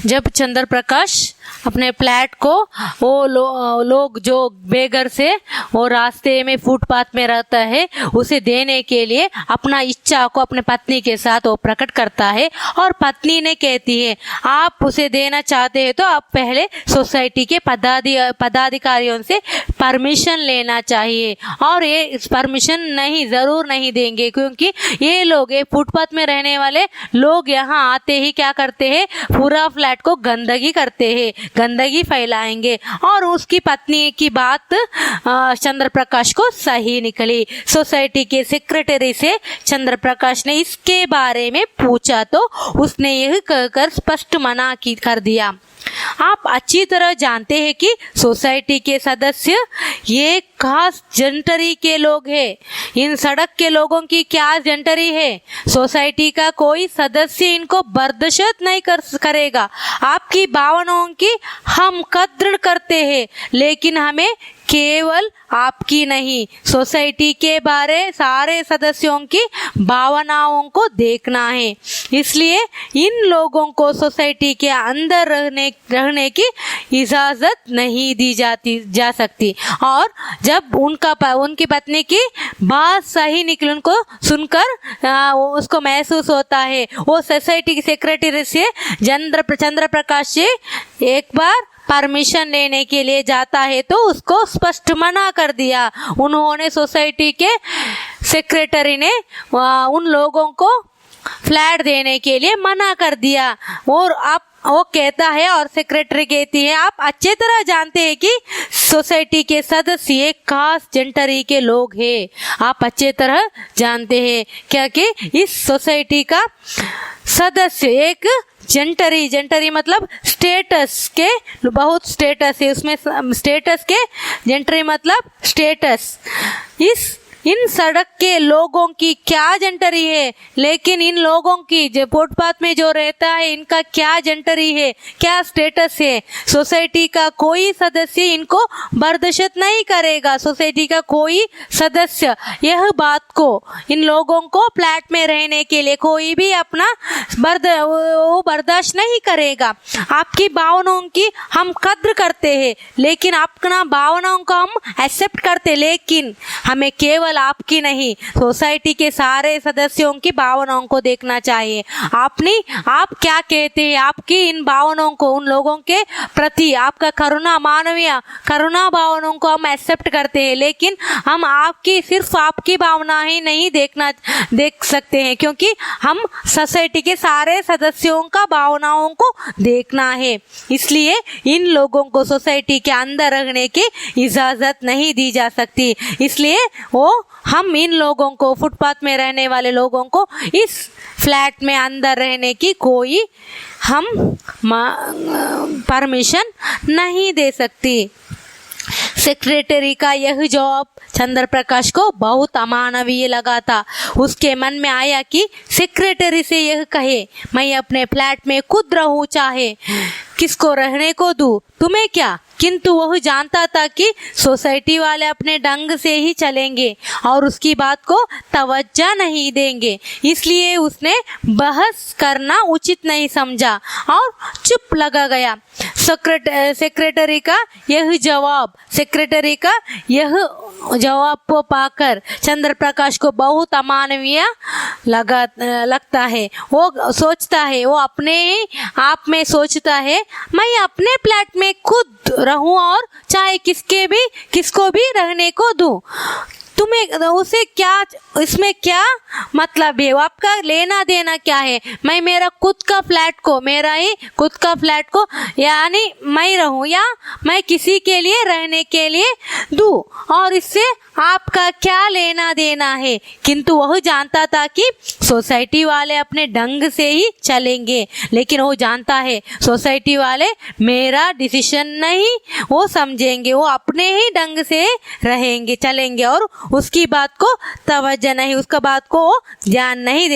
जब चंद्र प्रकाश अपने फ्लैट को वो लोग जो बेघर से वो रास्ते में फुटपाथ में रहता है उसे देने के लिए अपना इच्छा को अपने पत्नी के साथ वो प्रकट करता है और पत्नी ने कहती है आप उसे देना चाहते हैं तो आप पहले सोसाइटी के पदाधिकारियों से परमिशन लेना चाहिए और ये परमिशन ज़रूर नहीं देंगे क्योंकि ये लोग ये फुटपाथ में रहने वाले लोग यहाँ आते ही क्या करते हैं पूरा फ्लैट को गंदगी करते हैं, गंदगी फैलाएंगे। और उसकी पत्नी की बात चंद्र प्रकाश को सही निकली। सोसाइटी के सेक्रेटरी से चंद्र प्रकाश ने इसके बारे में पूछा तो उसने यह कहकर स्पष्ट मना कर दिया। आप अच्छी तरह जानते हैं कि सोसाइटी के सदस्य ये खास जंटरी के लोग हैं। इन सड़क के लोगों की क्या जंटरी है? सोसाइटी का कोई सदस्य इनको बर्दाश्त नहीं करेगा। आपकी भावनाओं की हम कद्र करते हैं लेकिन हमें केवल आपकी नहीं सोसाइटी के बारे सारे सदस्यों की भावनाओं को देखना है। इसलिए इन लोगों को सोसाइटी के अंदर रहने की इजाज़त नहीं दी जा सकती। और जब उनकी पत्नी की बात सही निकली उनको सुनकर उसको महसूस होता है। वो सोसाइटी के सेक्रेटरी से चंद्र प्रकाश से एक बार परमिशन लेने के लिए जाता है तो उसको स्पष्ट मना कर दिया। उन्होंने सोसाइटी के सेक्रेटरी ने उन लोगों को फ्लैट देने के लिए मना कर दिया। और आप वो कहता है और सेक्रेटरी कहती है आप अच्छे तरह जानते हैं कि सोसाइटी के सदस्य एक खास जंटरी के लोग हैं। आप अच्छे तरह जानते हैं क्या कि इस सोसाइटी का सदस्य एक जंटरी मतलब स्टेटस के बहुत स्टेटस है उसमें स्टेटस के जंटरी मतलब स्टेटस। इन सड़क के लोगों की क्या जंटरी है लेकिन इन लोगों की जो फुटपाथ में जो रहता है इनका क्या जंटरी है, क्या स्टेटस है? सोसाइटी का कोई सदस्य इनको बर्दाश्त नहीं करेगा। सोसाइटी का कोई सदस्य यह बात को इन लोगों को फ्लैट में रहने के लिए कोई भी अपना बर्दाश्त नहीं करेगा। आपकी भावनाओं की हम कद्र करते हैं लेकिन अपना भावनाओं को हम एक्सेप्ट करते लेकिन हमें केवल आपकी नहीं सोसाइटी के सारे सदस्यों की भावनाओं को देखना चाहिए। आप क्या कहते हैं? आपकी इन भावनाओं को उन लोगों के प्रति आपका करुणा भावनाओं को हम एक्सेप्ट करते हैं लेकिन हम सिर्फ आपकी भावना ही नहीं देख सकते हैं क्योंकि हम सोसाइटी के सारे सदस्यों का भावनाओं को देखना है। इसलिए इन लोगों को सोसाइटी के अंदर रहने की इजाजत नहीं दी जा सकती। इसलिए हम इन लोगों को फुटपाथ में रहने वाले लोगों को इस फ्लैट में अंदर रहने की कोई हम परमिशन नहीं दे सकती। सेक्रेटरी का यह जवाब चंद्र प्रकाश को बहुत अमानवीय लगा था। उसके मन में आया कि सेक्रेटरी से यह कहे मैं अपने फ्लैट में खुद रहूं चाहे किसको रहने को दूं, तुम्हें क्या? किंतु वह जानता था कि सोसाइटी वाले अपने ढंग से ही चलेंगे और उसकी बात को तवज्जो नहीं देंगे। इसलिए उसने बहस करना उचित नहीं समझा और चुप लगा गया। सेक्रेटरी का यह जवाब को पाकर चंद्र प्रकाश को बहुत अमानवीय लगता है। वो सोचता है, वो अपने आप में सोचता है मैं अपने फ्लैट में खुद रहूं और चाहे किसको भी रहने को दूं। तुम्हें उसे क्या इसमें क्या मतलब है? आपका लेना देना क्या है? मैं मेरा मेरा ही खुद का फ्लैट को यानी मैं रहूं या मैं किसी के लिए रहने के लिए दूं और इससे आपका क्या लेना देना है? किंतु वह जानता था कि सोसाइटी वाले अपने ढंग से ही चलेंगे लेकिन वो जानता है सोसाइटी वाले मेरा डिसीजन नहीं वो समझेंगे, वो अपने ही ढंग से रहेंगे चलेंगे और उसकी बात को तवज्जो नहीं, उसका बात को ध्यान नहीं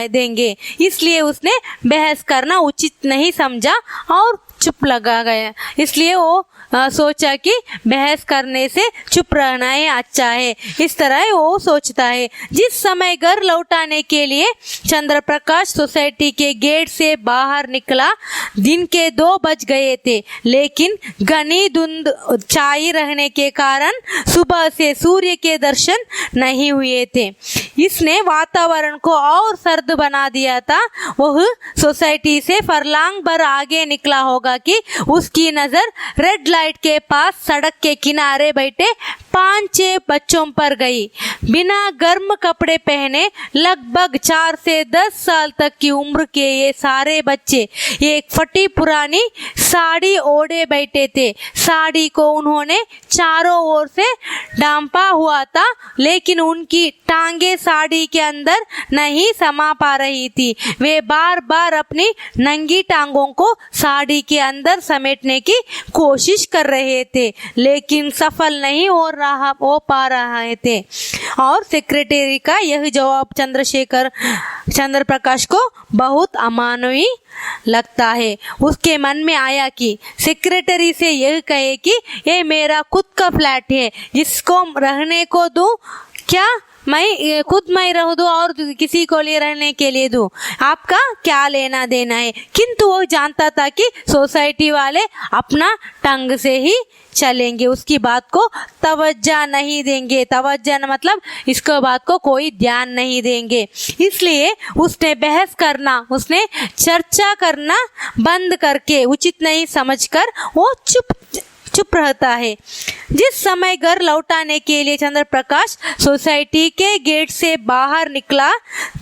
देंगे। इसलिए उसने बहस करना उचित नहीं समझा और चुप लगा गया। इसलिए वो सोचा कि बहस करने से चुप रहना ही अच्छा है। इस तरह वो सोचता है। जिस समय घर लौटाने के लिए चंद्र प्रकाश सोसाइटी के गेट से बाहर निकला दिन के 2 बज गए थे, लेकिन घनी धुंध छाई रहने के कारण सुबह से सूर्य के दर्शन नहीं हुए थे। इसने वातावरण को और सर्द बना दिया था। वह सोसाइटी से फरलांग भर आगे निकला होगा कि उसकी नजर रेड लाइट के पास सड़क के किनारे बैठे 5-6 बच्चों पर गई। बिना गर्म कपड़े पहने लगभग 4 से 10 साल तक की उम्र के ये सारे बच्चे एक फटी पुरानी साड़ी ओढ़े बैठे थे। साड़ी को उन्होंने चारों ओर से ढांपा हुआ था, लेकिन उनकी टांगे साड़ी के अंदर नहीं समा पा रही थी। वे बार बार अपनी नंगी टांगों को साड़ी के अंदर समेटने की कोशिश कर रहे थे, लेकिन सफल नहीं हो पा रहे थे। और सेक्रेटरी का यह जवाब चंद्र प्रकाश को बहुत अमानवीय लगता है। उसके मन में आया कि सेक्रेटरी से यह कहे कि ये मेरा खुद का फ्लैट है, जिसको रहने को दूं, क्या मैं खुद मैं रह दूं और किसी को लिए रहने के लिए दूं, आपका क्या लेना देना है। किंतु वो जानता था कि सोसाइटी वाले अपना ढंग से ही चलेंगे, उसकी बात को तवज्जो नहीं देंगे। तवज्जो मतलब इसको बात को कोई ध्यान नहीं देंगे। इसलिए उसने उसने चर्चा करना बंद करके उचित नहीं समझकर वो चुप रहता है। जिस समय घर लौटाने के लिए चंद्र प्रकाश सोसाइटी के गेट से बाहर निकला,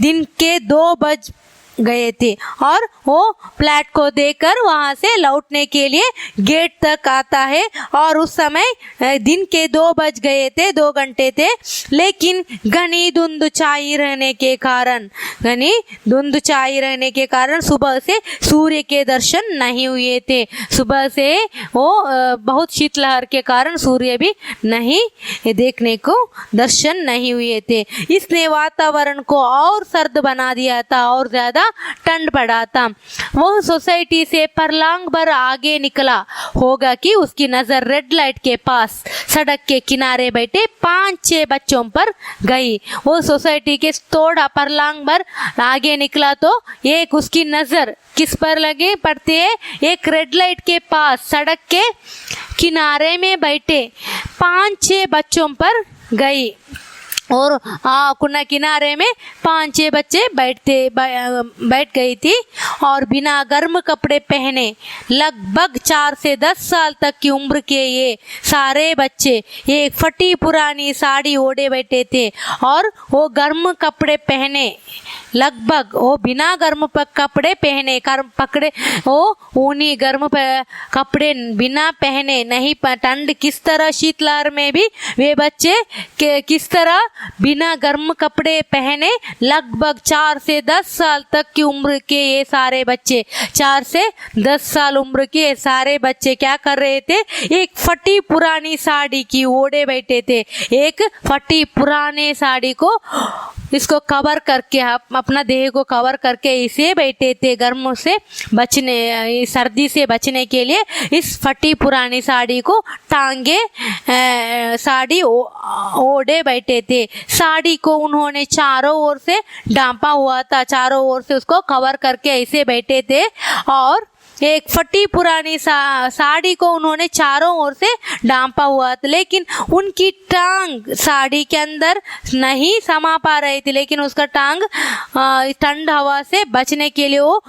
दिन के 2 बज गए थे और वो फ्लैट को देखकर वहां से लौटने के लिए गेट तक आता है और उस समय दिन के 2 बज गए थे, 2 घंटे थे, लेकिन घनी धुंध छाई रहने के कारण सुबह से सूर्य के दर्शन नहीं हुए थे। सुबह से वो बहुत शीतलहर के कारण सूर्य भी नहीं देखने को दर्शन नहीं हुए थे। इसने वातावरण को और सर्द बना दिया था और ज्यादा ठंड पड़ा था। वह सोसाइटी से फरलांग भर आगे निकला होगा कि उसकी नजर रेड लाइट के पास सड़क के किनारे बैठे 5-6 बच्चों पर गई। वो सोसाइटी के थोड़ा फरलांग भर आगे निकला तो एक उसकी नजर किस पर पड़ती है, एक रेड लाइट के पास सड़क के किनारे में बैठे 5-6 बच्चों पर गई और किनारे में 5-6 बच्चे बैठ गई थी और बिना गर्म कपड़े पहने लगभग 4 से 10 साल तक की उम्र के ये सारे बच्चे एक फटी पुरानी साड़ी ओढ़े बैठे थे और वो गर्म कपड़े पहने लगभग वो बिना गर्म कपड़े पहने ऊनी गर्म कपड़े बिना पहने नहीं। ठंड किस तरह शीतलहर में भी वे बच्चे किस तरह बिना गर्म कपड़े पहने लगभग 4 से 10 साल तक की उम्र के ये सारे बच्चे 4 से 10 साल उम्र के ये सारे बच्चे क्या कर रहे थे, एक फटी पुरानी साड़ी की ओढ़े बैठे थे। एक फटी पुराने साड़ी को इसको कवर करके अपना देह को कवर करके इसे बैठे थे। गर्म से बचने, सर्दी से बचने के लिए इस फटी पुरानी साड़ी को टांगे साड़ी ओढ़े बैठे थे। साड़ी को उन्होंने चारों ओर से ढांपा हुआ था, चारों ओर से उसको कवर करके ऐसे बैठे थे और एक फटी पुरानी साड़ी को उन्होंने चारों ओर से ढांपा हुआ था, लेकिन उनकी टांग साड़ी के अंदर नहीं समा पा रही थी। लेकिन उसका टांग ठंड हवा से बचने के लिए वो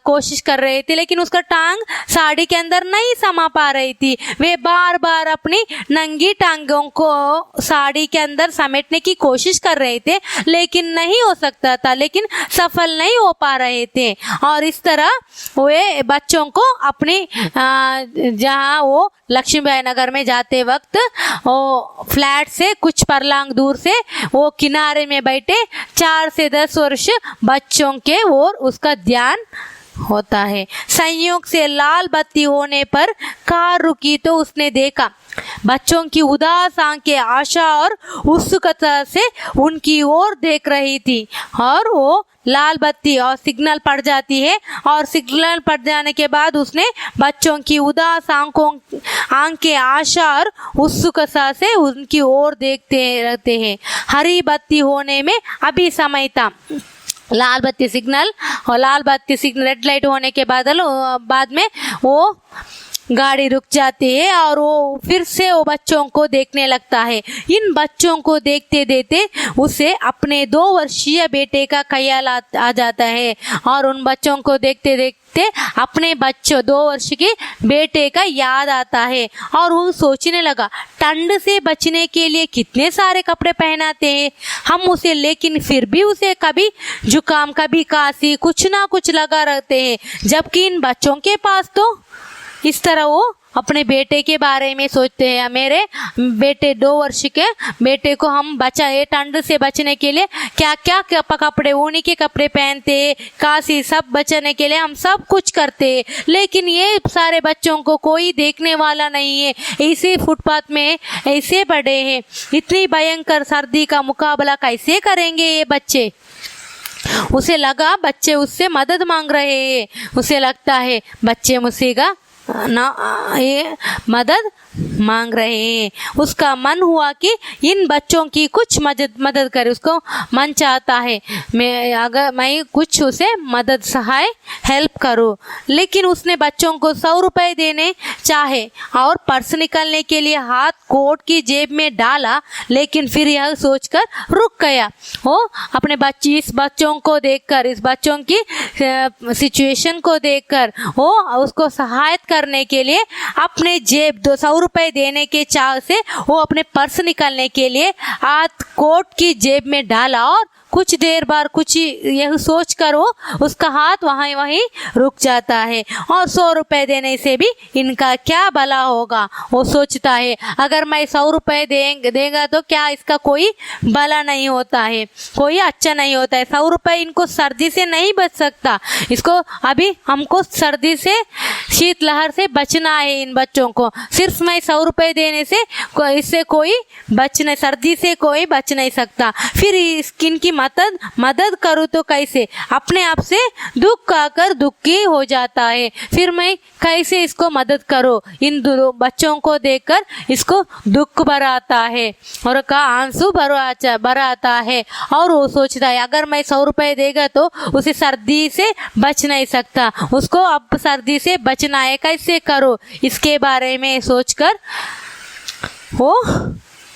कोशिश कर रहे थे, लेकिन उसका टांग साड़ी के अंदर नहीं समा पा रही थी। वे बार बार अपनी नंगी टांगों को साड़ी के अंदर समेटने की कोशिश कर रहे थे, लेकिन नहीं हो सकता था, लेकिन सफल नहीं हो पा रहे थे। और इस तरह वे बच्चों को अपनी जहाँ वो लक्ष्मीबाई नगर में जाते वक्त वो फ्लैट से कुछ फरलांग दूर से वो किनारे में बैठे 4 से 10 वर्ष बच्चों के ओर उसका ध्यान होता है। संयोग से लाल बत्ती होने पर कार रुकी तो उसने देखा बच्चों की उदास आंखें आशा और उत्सुकता से उनकी ओर देख रही थी और वो लाल बत्ती और सिग्नल पड़ जाती है और सिग्नल पड़ जाने के बाद उसने बच्चों की उदास आंखें आशा और उत्सुकता से उनकी ओर देखते रहते हैं। हरी बत्ती होने में अभी समय था लाल बत्ती सिग्नल, और लाल बत्ती सिग्नल रेड लाइट होने के बाद में वो गाड़ी रुक जाती है और वो फिर से वो बच्चों को देखने लगता है। इन बच्चों को देखते देखते उसे अपने 2 वर्षीय बेटे का ख्याल आ जाता है और उन बच्चों को देखते देखते अपने बच्चों 2 वर्ष के बेटे का याद आता है और वो सोचने लगा, ठंड से बचने के लिए कितने सारे कपड़े पहनाते हैं हम उसे, लेकिन फिर भी उसे कभी जुकाम कभी खांसी कुछ ना कुछ लगा रहते हैं, जबकि इन बच्चों के पास तो इस तरह वो अपने बेटे के बारे में सोचते हैं। मेरे बेटे 2 वर्ष के बेटे को हम बचाए, ठंड से बचने के लिए क्या क्या कपड़े, ऊनी के कपड़े पहनते हैं, काशी सब बचने के लिए हम सब कुछ करते हैं, लेकिन ये सारे बच्चों को कोई देखने वाला नहीं है। ऐसे फुटपाथ में ऐसे बड़े हैं, इतनी भयंकर सर्दी का मुकाबला कैसे करेंगे ये बच्चे। उसे लगा बच्चे उससे मदद मांग रहे हैं, उसे लगता है बच्चे मुझसे ना ये मदद मांग रहे हैं। उसका मन हुआ कि इन बच्चों की कुछ मदद करे, उसको मन चाहता है मैं कुछ उसे मदद सहाय हेल्प करूं, लेकिन उसने बच्चों को 100 रुपए देने चाहे और पर्स निकालने के लिए हाथ कोट की जेब में डाला, लेकिन फिर यह सोचकर रुक गया। वो अपने इस बच्चों को देखकर, इस बच्चों की सिचुएशन को देखकर वो उसको सहायता करने के लिए अपने जेब 200 रुपए देने के चाह से वो अपने पर्स निकालने के लिए हाथ कोट की जेब में डाला और कुछ देर बाद कुछ यह सोचकर वो उसका हाथ वहीं रुक जाता है और 100 रुपए देने से भी इनका क्या भला होगा। वो सोचता है अगर मैं 100 रुपए देगा तो क्या इसका कोई भला नहीं होता है, कोई अच्छा नहीं होता है। 100 रुपए इनको सर्दी से नहीं बच सकता, इसको अभी हमको सर्दी से शीतलहर से बचना है। इन बच्चों को सिर्फ मैं 100 रुपए देने से इससे कोई सर्दी से कोई बच नहीं सकता। फिर इनकी मदद करूँ तो कैसे, अपने आप से दुख आकर दुखी हो जाता है। फिर मैं कैसे इसको मदद करूँ। इन बच्चों को देखकर इसको दुख भरा आता है और का आंसू भरा आता है और वो सोचता है अगर मैं 100 रुपए देगा तो उसे सर्दी से बच नहीं सकता, उसको अब सर्दी से बचना है, कैसे करो। इसके बारे में सोचकर वो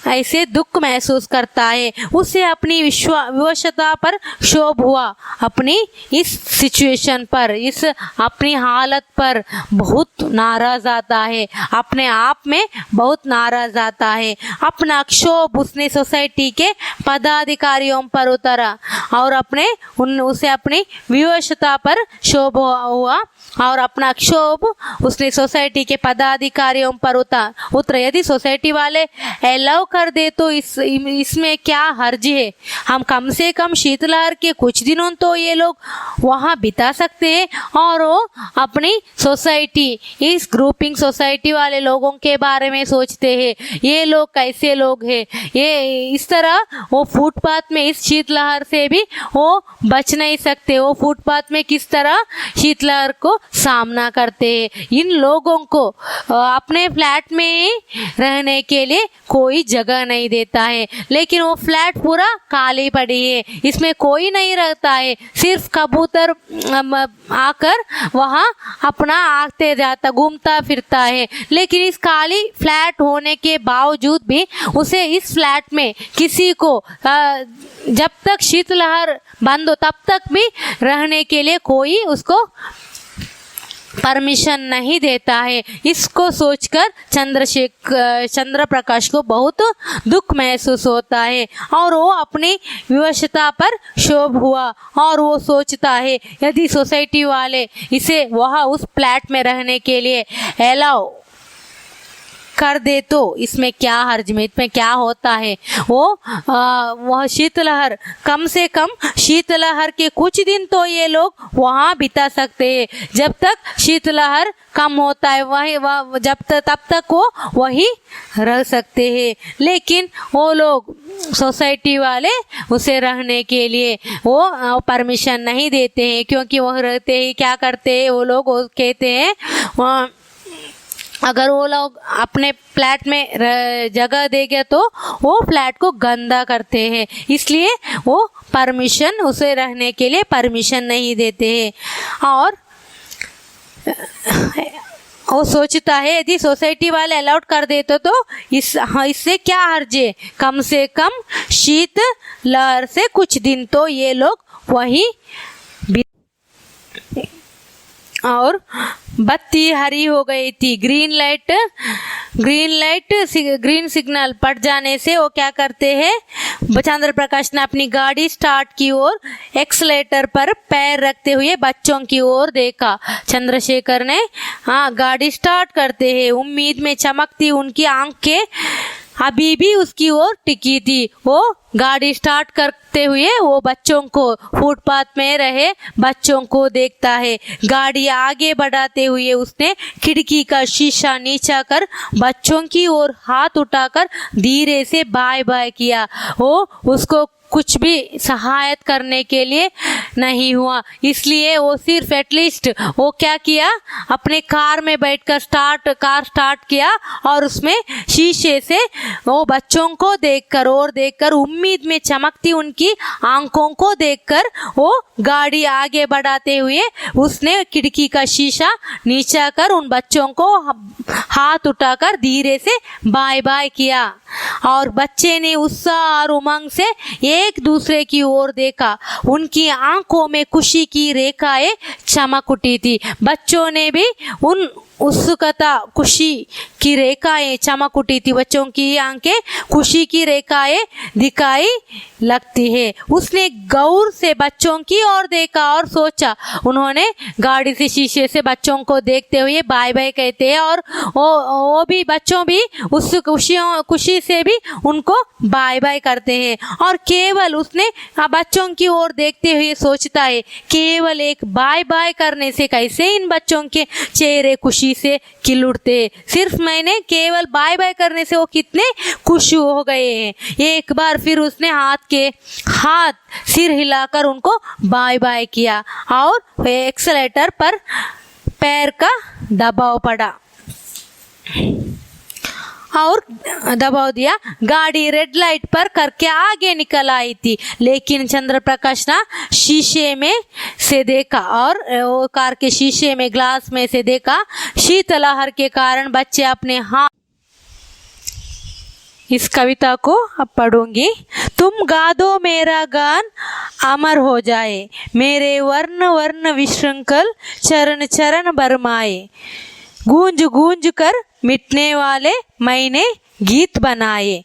ऐसे दुख महसूस करता है। उसे अपनी विवशता पर क्षोभ हुआ, अपनी इस सिचुएशन पर, इस अपनी हालत पर बहुत नाराज आता है, अपने आप में बहुत नाराज आता है। अपना क्षोभ उसने सोसाइटी के पदाधिकारियों पर उतारा और उसे अपनी विवशता पर क्षोभ हुआ और अपना क्षोभ उसने सोसाइटी के पदाधिकारियों पर उतरा। यदि सोसाइटी वाले अलाउ कर दे तो इसमें क्या हर्ज है, हम कम से कम शीतलहर के कुछ दिनों तो ये लोग वहाँ बिता सकते हैं। और वो अपनी सोसाइटी, इस ग्रुपिंग सोसाइटी वाले लोगों के बारे में सोचते हैं, ये लोग कैसे लोग हैं, ये इस तरह वो फुटपाथ में इस शीतलहर से भी वो बच नहीं सकते। वो फुटपाथ में किस तरह शीतलहर को सामना करते हैं। इन लोगों को अपने फ्लैट में रहने के लिए कोई जगह नहीं देता है, लेकिन वो फ्लैट पूरा खाली पड़ी है, इसमें कोई नहीं रहता है, सिर्फ कबूतर आकर वहाँ अपना आते जाता घूमता फिरता है। लेकिन इस खाली फ्लैट होने के बावजूद भी उसे इस फ्लैट में किसी को जब तक शीतलहर बंद हो तब तक भी रहने के लिए कोई उसको परमिशन नहीं देता है। इसको सोचकर चंद्र प्रकाश को बहुत दुख महसूस होता है और वो अपनी विवशता पर क्षोभ हुआ और वो सोचता है यदि सोसाइटी वाले इसे वहाँ उस फ्लैट में रहने के लिए अलाउ कर दे तो इसमें क्या हर्ज में, इसमें क्या होता है। वह शीतलहर, कम से कम शीतलहर के कुछ दिन तो ये लोग वहाँ बिता सकते हैं, जब तक शीतलहर कम होता है तब तक वो वही रह सकते हैं। लेकिन वो लोग सोसाइटी वाले उसे रहने के लिए वो परमिशन नहीं देते हैं, क्योंकि वो रहते ही क्या करते हैं, वो लोग कहते हैं अगर वो लोग अपने फ्लैट में जगह देंगे तो वो फ्लैट को गंदा करते हैं, इसलिए वो परमिशन उसे रहने के लिए परमिशन नहीं देते हैं। और वो सोचता है यदि सोसाइटी वाले अलाउड कर देते तो इससे क्या हर्ज है, कम से कम शीत लहर से कुछ दिन तो ये लोग वहीं। और बत्ती हरी हो गई थी, ग्रीन सिग्नल पड़ जाने से वो क्या करते हैं, चंद्र प्रकाश ने अपनी गाड़ी स्टार्ट की और एक्सलेटर पर पैर रखते हुए बच्चों की ओर देखा। चंद्रशेखर ने गाड़ी स्टार्ट करते हैं, उम्मीद में चमकती उनकी आंखें अभी भी उसकी ओर टिकी थी। वो गाड़ी स्टार्ट करते हुए वो बच्चों को, फुटपाथ में रहे बच्चों को देखता है। गाड़ी आगे बढ़ाते हुए उसने खिड़की का शीशा नीचा कर बच्चों की ओर हाथ उठाकर धीरे से बाय बाय किया। वो उसको कुछ भी सहायता करने के लिए नहीं हुआ, इसलिए वो सिर्फ एटलीस्ट वो क्या किया, अपने कार में बैठकर कार स्टार्ट किया और उसमें शीशे से वो बच्चों को देखकर उम्मीद में चमकती उनकी आंखों को देखकर वो गाड़ी आगे बढ़ाते हुए उसने खिड़की का शीशा नीचा कर उन बच्चों को हाथ उठाकर धीरे से बाय बाय किया। और बच्चे ने उत्साह और उमंग से एक दूसरे की ओर देखा। उनकी आंखों में खुशी की रेखाएं चमक उठी थी। बच्चों ने भी उन उत्सुकता, खुशी की रेखाएं चमक उठी थी। बच्चों की आंखें खुशी की रेखाएं दिखाई लगती है। उसने गौर से बच्चों की ओर देखा और सोचा। उन्होंने गाड़ी से शीशे से बच्चों को देखते हुए बाय बाय कहते हैं और वो भी बच्चों भी उस खुशी से भी उनको बाय बाय करते हैं। और केवल उसने बच्चों की ओर देखते हुए सोचता है, केवल एक बाय बाय करने से कैसे इन बच्चों के चेहरे खुशी से खिल उठते। सिर्फ मैंने केवल बाय बाय करने से वो कितने खुश हो गए हैं। एक बार फिर उसने हाथ सिर हिलाकर उनको बाय बाय किया और एक्सेलेटर पर पैर का दबाव पड़ा और दबाव दिया। गाड़ी रेड लाइट पर करके आगे निकल आई थी, लेकिन चंद्र प्रकाश ना शीशे में से देखा और वो कार के शीशे में ग्लास में से देखा। शीतलहर के कारण बच्चे अपने हाथ। इस कविता को अब पढ़ूंगी। तुम गा दो मेरा गान अमर हो जाए, मेरे वर्ण वर्ण विशृंखल चरण चरण बरमाए, गूंज गूंज कर मिटने वाले मैंने गीत बनाए।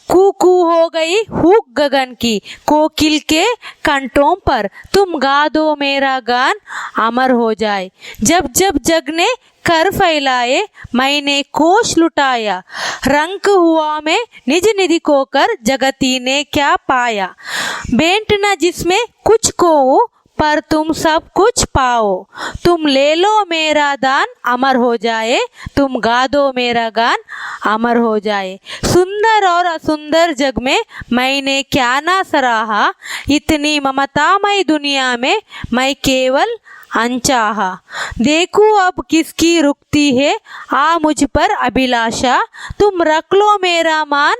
कू हो गई हुक गगन की कोकिल के कंठों पर, तुम गा दो मेरा गान अमर हो जाए। जब जब जग ने कर फैलाए मैंने कोश लुटाया, रंक हुआ मैं निज निधि को कर जगती ने क्या पाया। बेंट न जिसमें कुछ को पर तुम सब कुछ पाओ, तुम ले लो मेरा दान अमर हो जाए, तुम गा दो मेरा गान अमर हो जाए। सुंदर और असुंदर जग में मैंने क्या ना सराहा, इतनी ममतामय दुनिया में मैं केवल अनचाहा। देखूं अब किसकी रुकती है आ मुझ पर अभिलाषा, तुम रख लो मेरा मान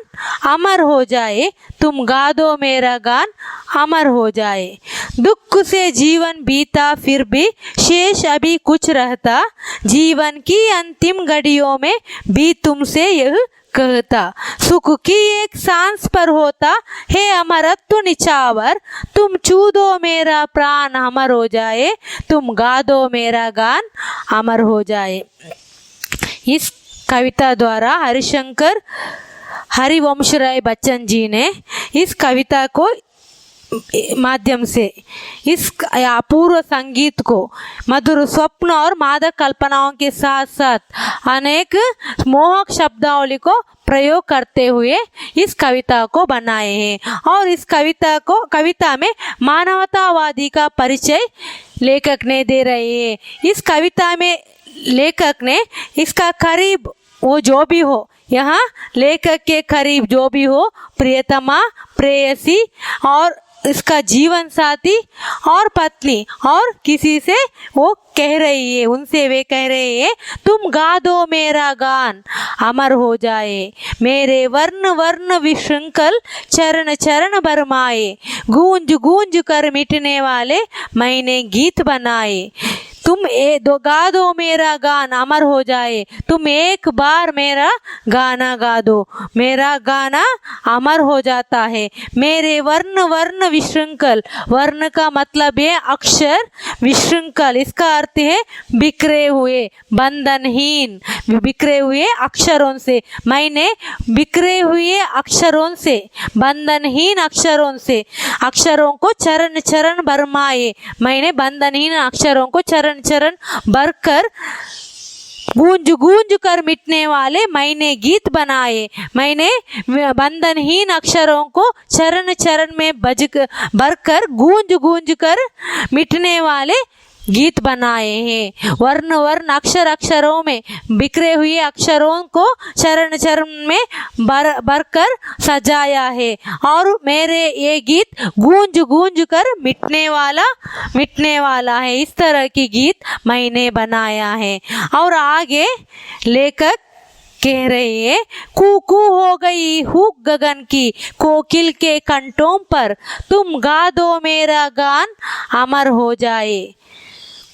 अमर हो जाए, तुम गा दो मेरा गान अमर हो जाए। दुख से जीवन बीता फिर भी शेष अभी कुछ रहता, जीवन की अंतिम घड़ियों में भी तुमसे यह कहता। सुख की एक सांस पर होता है अमरत्व निछावर, तुम छू दो मेरा प्राण अमर हो जाए, तुम गा दो मेरा गान अमर हो जाए। इस कविता द्वारा हरिवंशराय बच्चन जी ने इस कविता को माध्यम से इस अपूर्व संगीत को मधुर स्वप्न और मादक कल्पनाओं के साथ साथ अनेक मोहक शब्दावली को प्रयोग करते हुए इस कविता को बनाए हैं। और इस कविता में मानवतावादी का परिचय लेखक ने दे रहे हैं। इस कविता में लेखक ने इसका करीब वो जो भी हो, यहाँ लेखक के करीब जो भी हो, प्रियतमा, प्रेयसी और इसका जीवन साथी और पत्नी और किसी से वो कह रही है, उनसे वे कह रहे हैं तुम गा दो मेरा गान अमर हो जाए, मेरे वर्ण वर्ण विशृंखल चरण चरण बरमाए, गूंज गूंज कर मिटने वाले मैंने गीत बनाए। तुम गा दो मेरा गान अमर हो जाए, तुम एक बार मेरा गाना गा दो, मेरा गाना अमर हो जाता है। मेरे वर्ण वर्ण विशृंखल, वर्ण का मतलब है अक्षर, विशृंखल इसका अर्थ है बिखरे हुए, बंधनहीन, बिखरे हुए अक्षरों से। मैंने बिखरे हुए अक्षरों से, बंधनहीन अक्षरों से, अक्षरों को चरण चरण भरमाए, मैंने बंधनहीन अक्षरों को चरण चरण भरकर गूंज गूंज कर मिटने वाले मैंने गीत बनाए। मैंने बंधनहीन अक्षरों को चरण चरण में भरकर गूंज गूंज कर मिटने वाले गीत बनाए हैं। वर्ण वर्ण अक्षर अक्षरों में बिखरे हुए अक्षरों को चरण चरण में भरकर सजाया है और मेरे ये गीत गूंज गूंज कर मिटने वाला है। इस तरह की गीत मैंने बनाया है। और आगे लेखक कह रहे हैं कूकू हो गई हुक गगन की कोकिल के कंठों पर, तुम गा दो मेरा गान अमर हो जाए।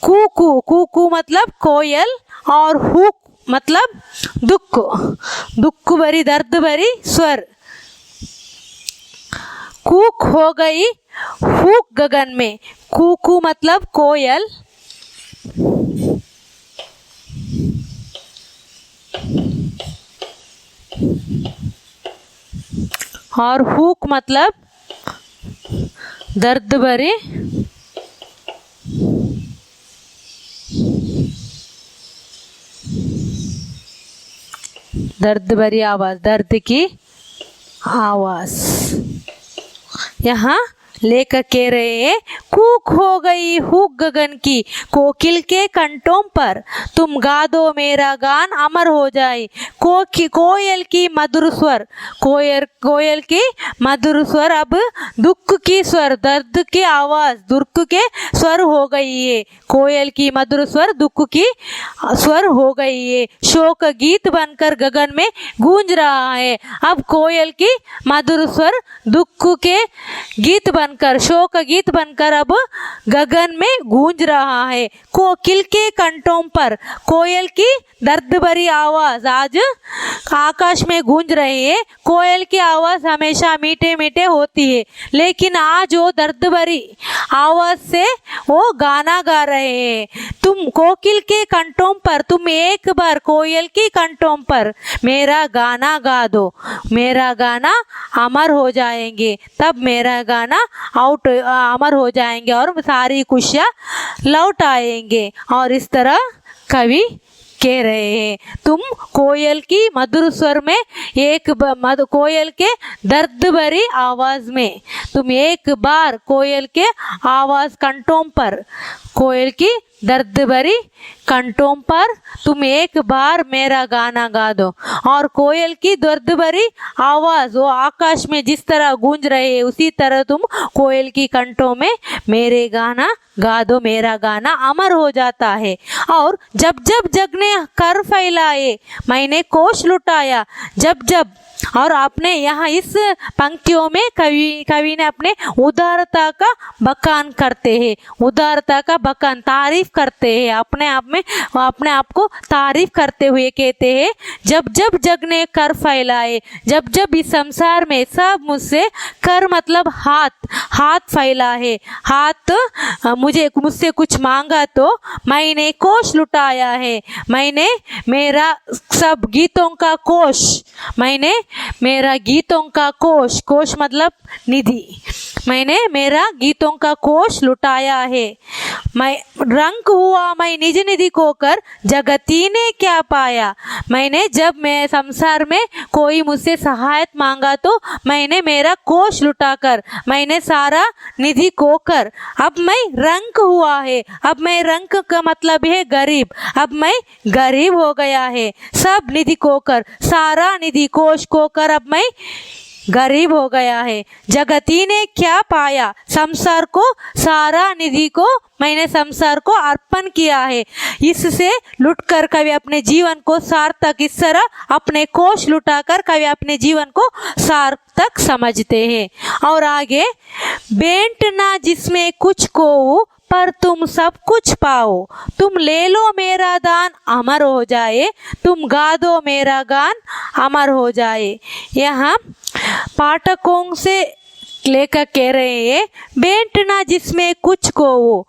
कूकू, कूकू मतलब कोयल और हुक मतलब दुख, दुख भरी दर्द भरी स्वर। कूक हो गई हुक गगन में, कूकू मतलब कोयल और हुक मतलब दर्द भरे दर्द भरी आवाज, दर्द की आवाज। यहाँ लेखक कह रहे हैं कूक हो गई हुक गगन की कोकिल के कंठों पर, तुम गा दो मेरा गान अमर हो जाए। कोयल की मधुर स्वर, कोयल की मधुर स्वर अब दुख की स्वर, दर्द की आवाज, दुख के स्वर हो गई है। कोयल की मधुर स्वर दुख की स्वर हो गई है। शोक गीत बनकर गगन में गूंज रहा है। अब कोयल की मधुर स्वर दुख के गीत बनकर, शोक गीत बनकर अब गगन में गूंज रहा है। कोकिल के कंठों पर, कोयल की दर्द भरी आवाज आज आकाश में गूंज रही है। कोयल की आवाज हमेशा मीठे मीठे होती है, लेकिन आज वो दर्द भरी आवाज से वो गाना गा रहे हैं। तुम कोकिल के कंठों पर, तुम एक बार कोयल की कंठों पर मेरा गाना गा दो, मेरा गाना अमर हो जाएंगे, तब मेरा गाना अमर हो जाएंगे और सारी खुशियाँ लौट आएंगे। और इस तरह कवि कह रहे हैं तुम कोयल की मधुर स्वर में, कोयल के दर्द भरी आवाज में, तुम एक बार कोयल के आवाज कंठों पर, कोयल की दर्द भरी कंठों पर तुम एक बार मेरा गाना गा दो। और कोयल की दर्द भरी आवाज वो आकाश में जिस तरह गूंज रहे उसी तरह तुम कोयल की कंठों में मेरे गाना गा दो, मेरा गाना अमर हो जाता है। और जब जब जग ने कर फैलाए मैंने कोश लुटाया, जब जब, और आपने यहाँ इस पंक्तियों में कवि ने अपने उदारता का बखान करते हैं, उदारता का बखान, तारीफ करते हैं, अपने आप को तारीफ करते हुए कहते हैं जब जब जग ने कर फैलाए, जब जब इस संसार में सब मुझसे, कर मतलब हाथ फैला है, हाथ मुझसे कुछ मांगा तो मैंने कोश लुटाया है, मैंने मेरा सब गीतों का कोश, मैंने मेरा गीतों का कोश, कोश मतलब निधि, मैंने मेरा गीतों का कोश लुटाया है। मैं रंक हुआ मैं निज निधि को कर, जगती ने क्या पाया, मैंने जब मैं संसार में कोई मुझसे सहायता मांगा तो मैंने मेरा कोश लुटाकर मैंने सारा निधि को कर, अब मैं रंक हुआ है, अब मैं रंक का मतलब है गरीब, अब मैं गरीब हो गया है, सब निधि को कर, सारा निधि कोश को कर अब मैं गरीब हो गया है। जगती ने क्या पाया, संसार को, सारा निधि को मैंने संसार को अर्पण किया है। इससे लुटकर कभी अपने जीवन को सार्थक, इस तरह अपने कोष लुटाकर कभी अपने जीवन को सार्थक समझते हैं। और आगे, बेंटना जिसमें कुछ को पर तुम सब कुछ पाओ, तुम ले लो मेरा दान अमर हो जाए, तुम गा दो मेरा गान अमर हो जाए। यहाँ पाठकों से लेखक कह रहे हैं, बेंटना जिसमें कुछ को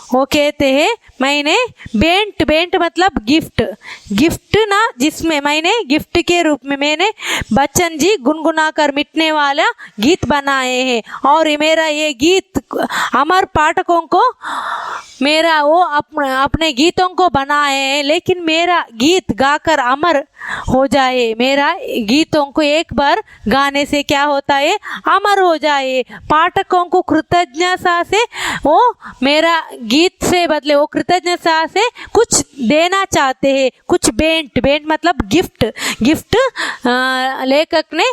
वो कहते हैं मैंने बेंट मतलब गिफ्ट ना, जिसमें मैंने गिफ्ट के रूप में मैंने बच्चन जी गुनगुना कर मिटने वाला गीत बनाए हैं। और मेरा ये गीत अमर पाठकों को मेरा वो अपने गीतों को बनाए हैं, लेकिन मेरा गीत गाकर अमर हो जाए। मेरा गीतों को एक बार गाने से क्या होता है, अमर हो जाए। पाठकों को कृतज्ञता से वो मेरा गीत से बदले वो कृतज्ञता से कुछ देना चाहते हैं, कुछ बेंट मतलब गिफ्ट लेखक ने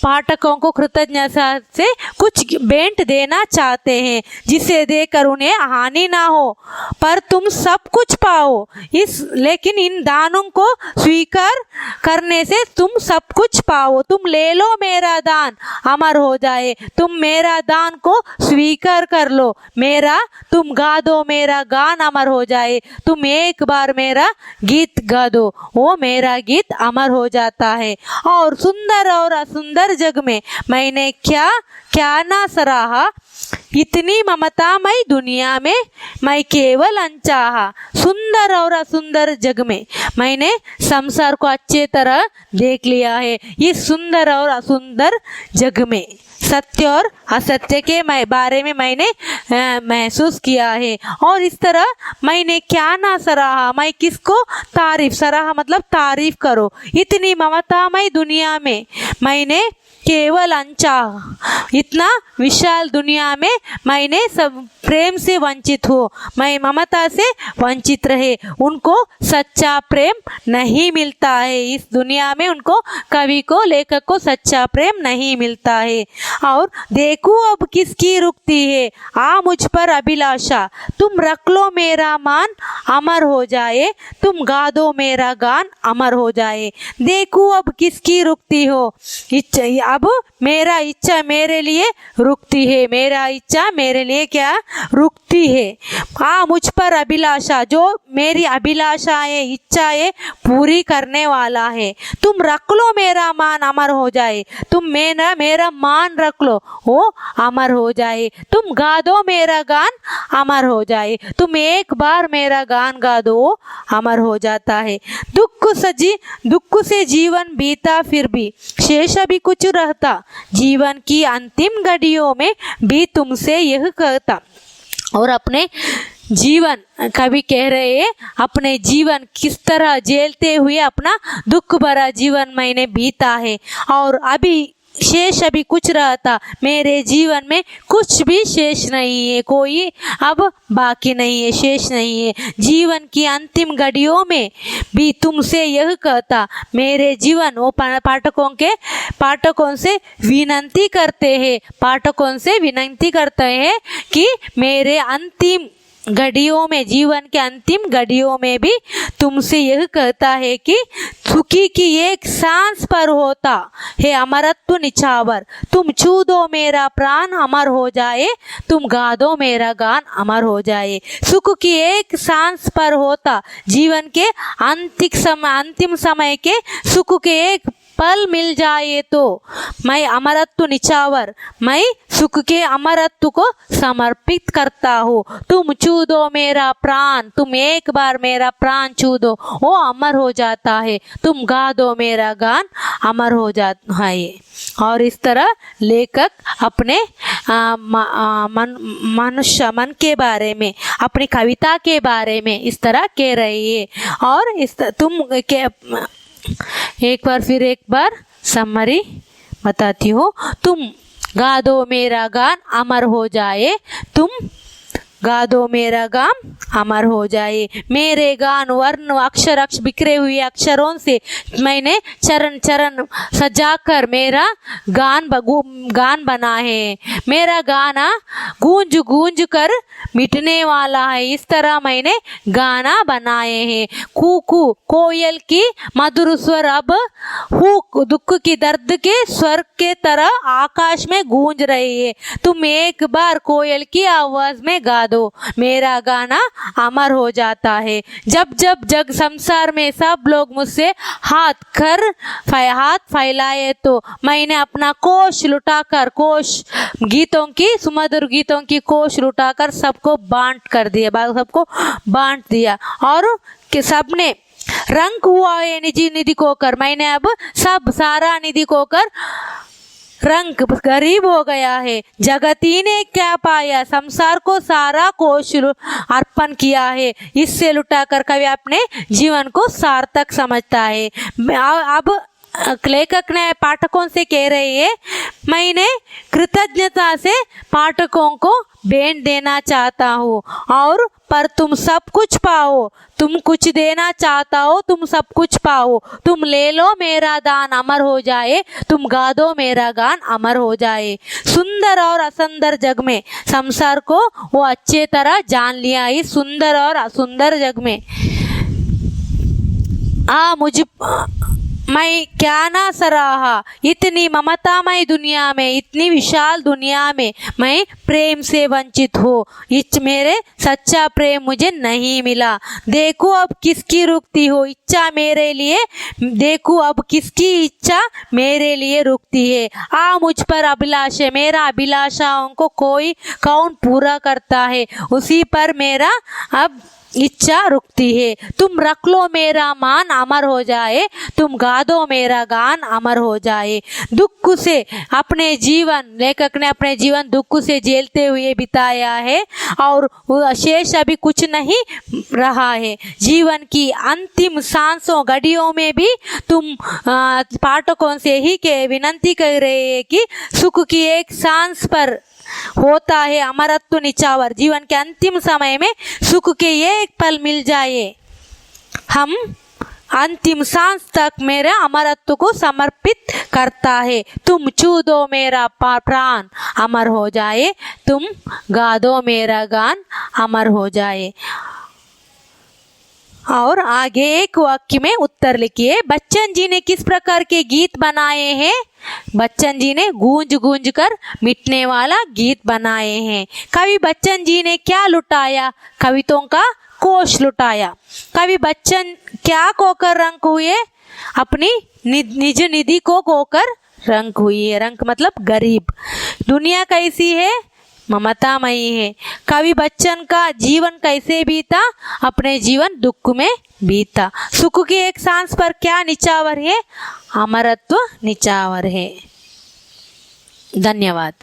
पाठकों को कृतज्ञता से कुछ बेंट देना चाहते हैं, जिसे देकर उन्हें हानि ना हो, पर तुम सब कुछ पाओ। लेकिन इन दानों को स्वीकार करने से तुम सब कुछ पाओ। तुम ले लो मेरा दान अमर हो जाए, तुम मेरा दान को स्वीकार कर लो, तुम गा दो मेरा गान अमर हो जाए, तुम एक बार मेरा गीत गा दो, वो मेरा गीत अमर हो जाता है। और सुंदर और असुंदर जग में मैंने क्या क्या ना सराहा, इतनी ममतामय दुनिया में मैं केवल अनचाहा। सुंदर और असुंदर जग में मैंने संसार को अच्छे तरह देख लिया है। इस सुंदर और असुंदर जग में सत्य और असत्य के बारे में मैंने महसूस किया है। और इस तरह मैंने क्या ना सराहा, मैं किसको सराहा मतलब तारीफ करो। इतनी ममतामय दुनिया में मैंने केवल अनचाह, इतना विशाल दुनिया में मैंने सब प्रेम से वंचित हो, मैं ममता से वंचित रहे। उनको सच्चा प्रेम नहीं मिलता है इस दुनिया में, उनको कवि को लेखक को सच्चा प्रेम नहीं मिलता है। और देखो अब किसकी रुकती है आ मुझ पर अभिलाषा, तुम रख लो मेरा मान अमर हो जाए, तुम गा दो मेरा गान अमर हो जाए। देखो अब किसकी रुकती हो, अब मेरा इच्छा मेरे लिए रुकती है, मेरा इच्छा मेरे लिए क्या रुकती है। मुझ पर अभिलाषा, जो मेरी अभिलाषाएं इच्छाएं पूरी करने वाला है। तुम रख लो मेरा मान अमर हो जाए, तुम मेरा मान रख लो वो अमर हो जाए, तुम गा दो मेरा गान अमर हो जाए, तुम एक बार मेरा गान गा दो वो अमर हो जाता है। दुख से जीवन बीता फिर भी शेष भी कुछ रहता, जीवन की अंतिम घड़ियों में भी तुमसे यह कहता। और अपने जीवन कभी कह रहे हैं, अपने जीवन किस तरह झेलते हुए अपना दुख भरा जीवन मैंने बीता है, और अभी शेष अभी कुछ रहता, मेरे जीवन में कुछ भी शेष नहीं है, कोई अब बाकी नहीं है, शेष नहीं है। जीवन की अंतिम घड़ियों में भी तुमसे यह कहता, मेरे जीवन वो पाठकों से विनती करते हैं, पाठकों से विनती करते हैं कि मेरे अंतिम घड़ियों में, जीवन के अंतिम घड़ियों में भी तुमसे यह कहता है कि सुखी की एक सांस पर होता है अमरत्व निछावर, तुम छू दो मेरा प्राण अमर हो जाए, तुम गा दो मेरा गान अमर हो जाए। सुख की एक सांस पर होता, जीवन के अंतिम समय के सुख के एक पल मिल जाए तो मैं अमरत्व निछावर, मैं सुख के अमरत्व को समर्पित करता हूँ। तुम छू दो मेरा प्राण, तुम एक बार मेरा प्राण छू दो, वो अमर हो जाता है, तुम गा दो मेरा गान अमर हो जाता है। और इस तरह लेखक अपने मन के बारे में, अपनी कविता के बारे में इस तरह कह रही है। और एक बार समरी बताती हूँ। तुम गा दो मेरा गान अमर हो जाए, तुम गा दो मेरा गान अमर हो जाए। मेरे गान वर्ण अक्षर अक्ष बिखरे हुए अक्षरों से मैंने चरण चरण सजाकर मेरा गान बना है। मेरा गाना गूंज गूंज कर मिटने वाला है, इस तरह मैंने गाना बनाए हैं। कू कोयल की मधुर स्वर अब हूक दुख की दर्द के स्वर के तरह आकाश में गूंज रही है। तुम एक बार कोयल की आवाज में गा दो, मेरा गाना अमर हो जाता है। जब जब जग संसार में सब लोग मुझसे हाथ फैलाए तो मैंने अपना कोश लुटाकर गीतों की सुमधुर गीतों की कोश लुटाकर सबको बांट दिया और कि सबने रंग हुआ है निधि को कर। मैंने अब सब सारा निधि को कर रंग गरीब हो गया है। जगती ने क्या पाया, संसार को सारा कोश अर्पण किया है। इससे लुटाकर कवि अपने जीवन को सार्थक समझता है। अब लेखक ने पाठकों से कह रही है, मैंने कृतज्ञता से पाठकों को भेंट देना चाहता हूँ और पर तुम सब कुछ पाओ। तुम कुछ देना चाहता हो, तुम सब कुछ पाओ। तुम ले लो मेरा दान अमर हो जाए, तुम गा दो मेरा गान अमर हो जाए। सुंदर और असुंदर जग में संसार को वो अच्छे तरह जान लिया। इस सुंदर और असुंदर जग में मैं क्या ना सराहा, इतनी ममतामय दुनिया में, इतनी विशाल दुनिया में मैं प्रेम से वंचित हो। मेरे सच्चा प्रेम मुझे नहीं मिला। देखो अब किसकी रुकती हो इच्छा मेरे लिए, देखो अब किसकी इच्छा मेरे लिए रुकती है। मुझ पर अभिलाष है, मेरा अभिलाषाओं को कौन पूरा करता है, उसी पर मेरा अब इच्छा रुकती है। तुम रख लो मेरा मान अमर हो जाए, तुम गा दो मेरा गान अमर हो जाए। दुख से अपने जीवन, लेखक ने अपने जीवन दुख से झेलते हुए बिताया है और शेष अभी कुछ नहीं रहा है। जीवन की अंतिम सांसों घड़ियों में भी तुम पाठकों से ही के विनती कर रहे हैं कि सुख की एक सांस पर होता है अमरत्व निछावर। जीवन के अंतिम समय में सुख के एक पल मिल जाए, हम अंतिम सांस तक मेरे अमरत्व को समर्पित करता है। तुम छू दो मेरा प्राण अमर हो जाए, तुम गा दो मेरा गान अमर हो जाए। और आगे एक वाक्य में उत्तर लिखिए। बच्चन जी ने किस प्रकार के गीत बनाए हैं? बच्चन जी ने गूंज गूंज कर मिटने वाला गीत बनाए हैं। कवि बच्चन जी ने क्या लुटाया? कवितों का कोश लुटाया। कवि बच्चन क्या खोकर रंक हुए? अपनी निज निधि को खोकर रंक हुई है। रंक मतलब गरीब। दुनिया कैसी है? ममतामयी है। कवि बच्चन का जीवन कैसे बीता? अपने जीवन दुख में बीता। सुख की एक सांस पर क्या निछावर है? अमरत्व निछावर है। धन्यवाद।